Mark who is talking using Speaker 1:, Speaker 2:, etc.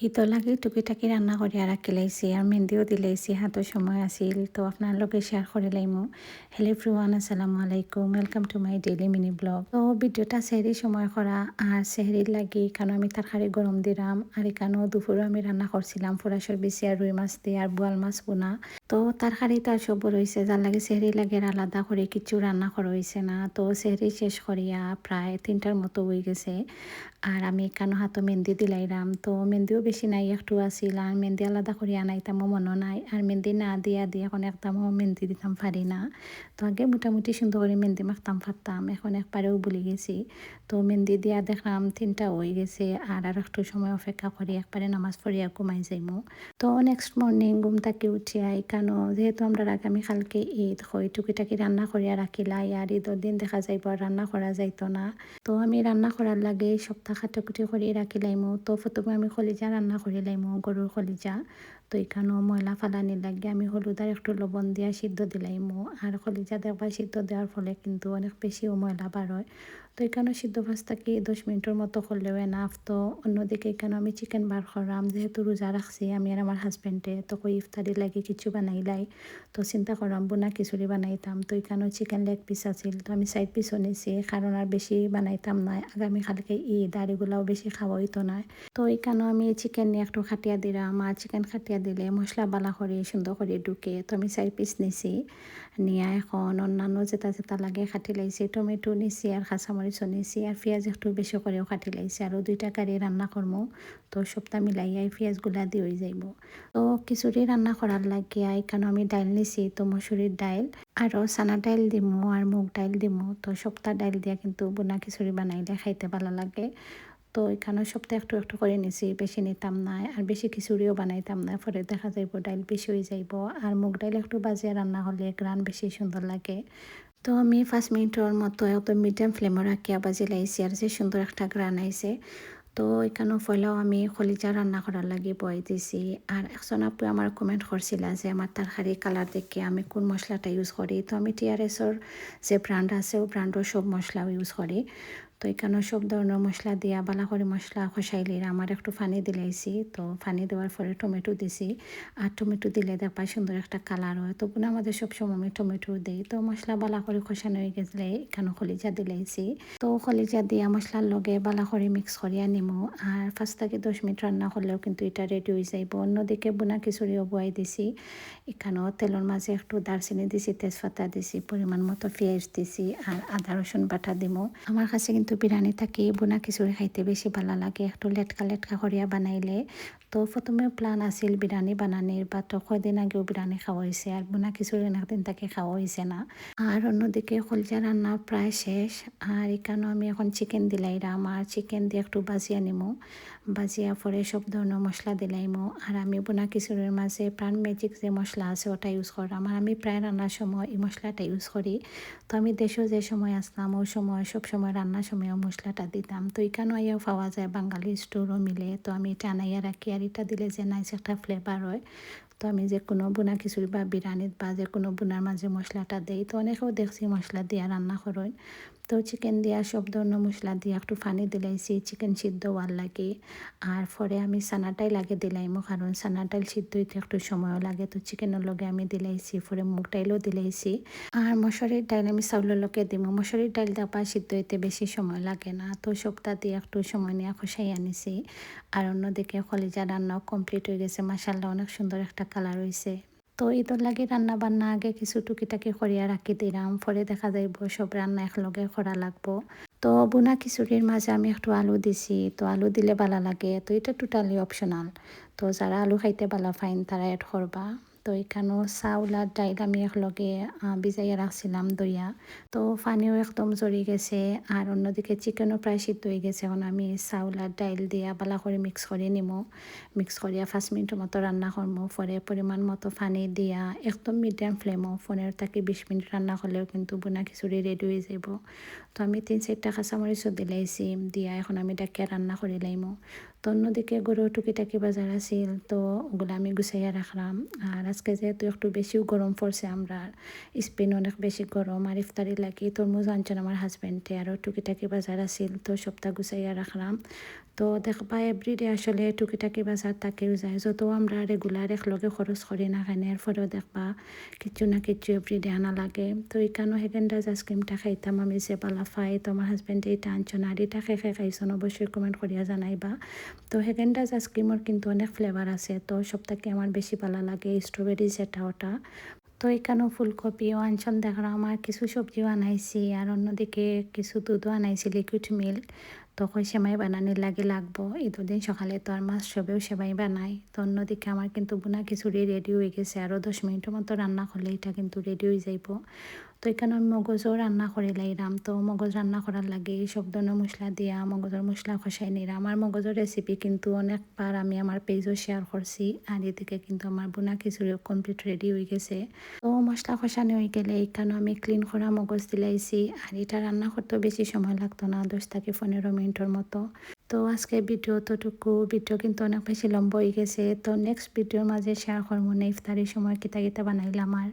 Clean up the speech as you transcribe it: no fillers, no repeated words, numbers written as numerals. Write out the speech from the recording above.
Speaker 1: ঈদর লাগে টুকিটাকি রান্না করে আর লাইছি আর মেহেন্দিও দিলাইছি হাতের সময় আছিল তো আপনার লগে শেয়ার করে লাইমু। হ্যালো এভরিওয়ান, আসসালামু আলাইকুম, welcome to my daily mini blog. তো ভিডিওটা সেহরির সময় করা আর সেহরির লাগি কারণ আমি তরকারি গরম দিলাম আর এখানেও দুপুরে আমি রান্না করছিলাম ফোরাসর বিচি আর রুই মাছ দিয়ে আর বোয়াল মাছ বোনা। তো তরকারি তো আর সব রয়েছে যার লাগে সেহরি লাগে আর আলাদা করে কিছু রান্না করা হয়েছে না। তো সেহরি শেষ করিয়া প্রায় 3টার মতো হয়ে গেছে আর আমি এখানে হাতে মেহেন্দি দিলাইলাম। তো মেহেন্দিও বেশি নাই, একটু আছিল আর মেহেন্দি আলাদা করে আনাইতামও মনে নাই আর মেহেন্দি না দিয়া দিয়ে এখন একদমও মেহেন্দি দিতাম পারি না। তো আগে মোটামুটি সুন্দর করে মেহেন্দি মাখতাম পারতাম, এখন একবারেও ভুলে গেছি। তো মেহেন্দি দিয়া দেখলাম 3টা হয়ে গেছে আর একটু সময় অপেক্ষা করি একবারে নামাজ পড়িয়া ঘুমাই যাইমু। তো নেক্সট মর্নিং ঘুম থেকে উঠিয়া এখানো যেহেতু আমরা আগামীকালকে ঈদ হয় টুকিটাকি রান্না করিয়া রাখিলাই আর ঈদের দিন দেখা যাইব আর রান্না করা যাইতো না। তো আমি রান্না করার লাগে সপ্তাহ কাটাকুটি করে রাখি লাইমু। তো প্রথমে আমি কলিজা রান্না করে লাইমু, গরুর কলিজা। তো এখানেও ময়লা ফালানির লাগে আমি হলুদ আর একটু লবণ দিয়া সিদ্ধ দিলাইমু আর কলিজা দেখবা সিদ্ধ দেওয়ার ফলে কিন্তু অনেক বেশিও ময়লা বার হয়। তো এখানেও সিদ্ধ ভাজটাকে 10 মিনিটের মতো করলেও এনাফ। তো অন্যদিকে এখানে আমি চিকেন বার করাম যেহেতু রোজা রাখছি আমি আর আমার হাজব্যান্ডে, তো কই ইফতারি লাগে কিছু বানাইলাই। তো চিন্তা করলাম বোনা খিচুড়ি বানাইতাম। তো এখানেও চিকেন লেগ পিস আছিল, তো আমি সাইড পিসও নিছি কারণ আর বেশি বানাইতাম না, আগামীকালকে ঈদ আর এগুলাও বেশি খাওয়া হইতো না। তো এখানেও আমি চিকেন নিয়ে একটু খাটিয়া দিলাম আর চিকেন খাটিয়া দিলে মশলা বালা করে সুন্দর করে ঢুকে। তো আমি সাইড পিস নিছি নিয়ে এখন অন্যান্য যেটা যেটা লাগে খাটি লাইছি, টমেটো নিছি আর কাঁচামরিচও নিছি আর পেঁয়াজ একটু বেশি করেও খাটি লাইছি আরও 2টা কারি রান্না করবো। তো সবটা মিলাইয়া এই পেঁয়াজগুলা দিয়ে হয়ে যাইব। তো খিচুড়ি রান্না করার লাগিয়া এখানে আমি ডাইল নিছি, তো মসুরির ডাইল আরও চানা ডাইল দিমু আর মুগ ডাইল দিমু। তো সপ্তাহ ডাইল দিয়া কিন্তু বোনা খিচুড়ি বানাইলে খাইতে ভালো লাগে। তো এখানেও সপ্তাহে একটু একটু করে নিছি, বেশি নিতাম না আর বেশি খিচুড়িও বানাইতাম না, পরে দেখা যাইব ডাইল বেশি হয়ে যাইব। আর মুগ ডাইল একটু বাজিয়ে রান্না হলে গ্রান বেশি সুন্দর লাগে। তো আমি 5 মিনিটের মতো এত মিডিয়াম ফ্লেমে রাখিয়া বাজি লাইছি আর যে সুন্দর একটা গ্রান আইছে। তো এখানেও পয়লাও আমি কলিজা রান্না করার লাগে বয়ে দিছি আর একজন আপু আমার কমেন্ট করছিল যে আমার তরকারি কালার দেখে আমি কোন মশলাটা ইউজ করি। তো আমি টিআরএসর যে ব্র্যান্ড আছে ও ব্র্যান্ডের সব মশলাও ইউজ করি। তো এখানেও সব ধরনের মশলা দিয়া বালা করে মশলা কষাইলে আমার একটু পানি দিলাইছি। তো পানি দেওয়ার পরে টমেটো দিছি আর টমেটো দিলে দেখবা সুন্দর একটা কালার হয়। তো বোন আমাদের সবসময় আমি টমেটো দিই। তো মশলা বালা করে কষানো হয়ে গেলে এখানে কলিজা দিলাইছি। তো কলিজা দিয়া মশলার লগে বালা করে মিক্স করিয়া নিমু আর 5 থেকে 10 মিনিট রান্না করলেও কিন্তু এটা রেডি হয়ে যাইব। অন্যদিকে বোনা খিচুড়িও বয়াই দিছি। এখানেও তেলের মাঝে একটু দারচিনি দিছি, তেজপাতা দিছি, পরিমাণ মতো পেঁয়াজ দিছি আর আদা রসুন বাটা দিমু। আমার কাছে কিন্তু বিরিয়ানি থাকি বোনা খিচুড়ি খাইতে বেশি ভালো লাগে, একটু লেটকা লেটকা করিয়া বানাইলে। তো প্রথমে প্ল্যান আছিল বিরিয়ানি বানানির, বা তো কয়দিন আগেও বিরিয়ানি খাওয়া হয়েছে আর বোনা খিচুড়ি একদিন তাকে খাওয়া হয়েছে না। আর অন্যদিকে কলজা রান্না প্রায় শেষ আর এখানেও আমি এখন চিকেন দিলাইরাম আর চিকেন দিয়ে একটু বাজিয়া নিমু। বাজিয়া পরে সব ধরনের মশলা দিলাইমু আর আমি বোনা খিচুড়ির মাঝে প্রাণ ম্যাজিক যে মশলা আছে ওটা ইউজ করলাম আর আমি প্রায় রান্নার সময় এই মশলাটা ইউজ করি। তো আমি দেশেও যে সময় আসলাম ওই সময় সব সময় রান্নার সময়ও মশলাটা দিতাম। তো এখানেও আইয়াও পাওয়া যায় বাঙালি স্টোরও মিলে। তো আমি এটা আনাইয়া রাখি আর এটা দিলে যে নাইস একটা ফ্লেভার হয়। তো আমি যে কোনো বোনা খিচুড়ি বা বিরিয়ানিত বা যে কোনো বোনার মাঝে মশলাটা দেই। তো অনেকেও দেখছি মশলা দিয়া রান্না করেন। তো চিকেন দিয়া সব ধরনের মশলা দিয়া একটু পানি দিলাইছি চিকেন সিদ্ধ হওয়ার লাগে আর পরে আমি চানাটাই লাগে দিলাইমো কারণ চানা ডাল সিদ্ধ হইতে একটু সময়ও লাগে। তো চিকেনের লগে আমি দিলাইছি, পরে মুগ ডাইলও দিলাইছি আর মসুরির ডাইল আমি চাউলের লগে দিমু। মসুরির ডাইল দাপা সিদ্ধ হইতে বেশি সময় লাগে না। তো সবটা দিয়ে একটু সময় নিয়ে কষাই আনিছি আর অন্যদিকে কলিজা রান্নাও কমপ্লিট হয়ে গেছে, মাশাআল্লাহ অনেক সুন্দর একটা কালার হয়েছে। তো ঈদের লাগে রান্না বান্না আগে কিছু টুকিটাকি করিয়া রাখি দিলাম, পরে দেখা যাইব সব রান্না একলগে করা লাগবো। তো বোনা খিচুড়ির মাঝে আমি একটু আলু দিছি, তো আলু দিলে ভালো লাগে। তো এটা টোটালি অপশনাল, তো যারা আলু খাইতে ভালো ফাইন তারা এড করবা। তো এখানেও চাউল আর ডাইল আমি একলগে ভিজাইয়া রাখছিলাম দইয়া। তো পানিও একদম জড়ি গেছে আর অন্যদিকে চিকেনও প্রায় সিদ্ধ হয়ে গেছে। এখন আমি চাউল আর ডাইল দিয়া ভালো করে মিক্স করে নিমু। মিক্স করিয়া 5 মিনিটের মতো রান্না করবো, পরে পরিমাণ মতো পানি দিয়া একদম মিডিয়াম ফ্লেমও 15 থেকে 20 মিনিট রান্না করলেও কিন্তু বোনা খিচুড়ি রেডি হয়ে যাব। তো আমি 3-4টা কাঁচামরিচও দিলাইছি দিয়া এখন আমি ডাকিয়া রান্না করে লাইমু। তো অন্যদিকে গরু টুকিটাকি বাজার আছিল, তো ওগুলো আমি গুছাইয়া রাখলাম। আর আজকে যেহেতু একটু বেশিও গরম পড়ছে, আমরা স্পেন অনেক বেশি গরম, আর ইফতারি লাগি তরমুজ আনছেন আমার হাজব্যান্ডে, আরও টুকিটাকি বাজার আছিল, তো সপ্তাহ গুছাইয়া রাখলাম। তো দেখবা এভরিডে আসলে টুকিটাকি বাজার তাকেও যায়, যত আমরা রেগুলার একলগে খরচ করি না কেন, এরপরেও দেখবা কিছু না কিছু এভরিডে আনা লাগে। তো এখানেও হেগেন্ডাজ আইসক্রিমটা খাইতাম আমি, যে বালা ফাই, তো আমার হাজব্যান্ডে এটা আনছেন, আর এটা খেয়ে খাইছেন অবশ্যই কমেন্ট করিয়া জানাইবা। তো হেগেন্ডাজ আইসক্রিমের কিন্তু অনেক ফ্লেভার আছে, তো সব থেকে আমার বেশি ভালো লাগে স্ট্রবেরি যেটা ওটা। তো এখানেও ফুলকপিও আনছন দেখলাম, আমার কিছু সবজিও আনাইছি, আর অন্যদিকে কিছু দুধও আনাইছি, লিকুইড মিল্ক। তখন সেমাই বানানোর লাগবো, এই দুদিন সকালে তো আর মাছ সবেও সেমাই বানাই। তো অন্যদিকে আমার কিন্তু বোনা খিচুড়ি রেডি হয়ে গেছে, আরও 10 মিনিটের মতো রান্না করলে এটা কিন্তু রেডি হয়ে যাইব। তো এখানে আমি মগজও রান্না করে লাইলাম, তো মগজ রান্না করার লাগে সব ধরনের মশলা দিয়া মগজের মশলা কষাই নিলাম। আমার মগজের রেসিপি কিন্তু অনেকবার আমি আমার পেজও শেয়ার করছি, আর এদিকে কিন্তু আমার বোনা খিচুড়িও কমপ্লিট রেডি হয়ে গেছে। তো মশলা কষানো হয়ে গেলে এখানে আমি ক্লিন করা মগজ দিলাইছি, আর এটা রান্না করতেও বেশি সময় লাগতো না, 10 থেকে 15 মিনিটের মতো। তো আজকে ভিডিও কিন্তু অনেক বেশি লম্বা হয়ে গেছে। তো নেক্সট ভিডিওর মাঝে শেয়ার করবো না ইফতারির সময় কিতা কিতা বানাইলাম আর।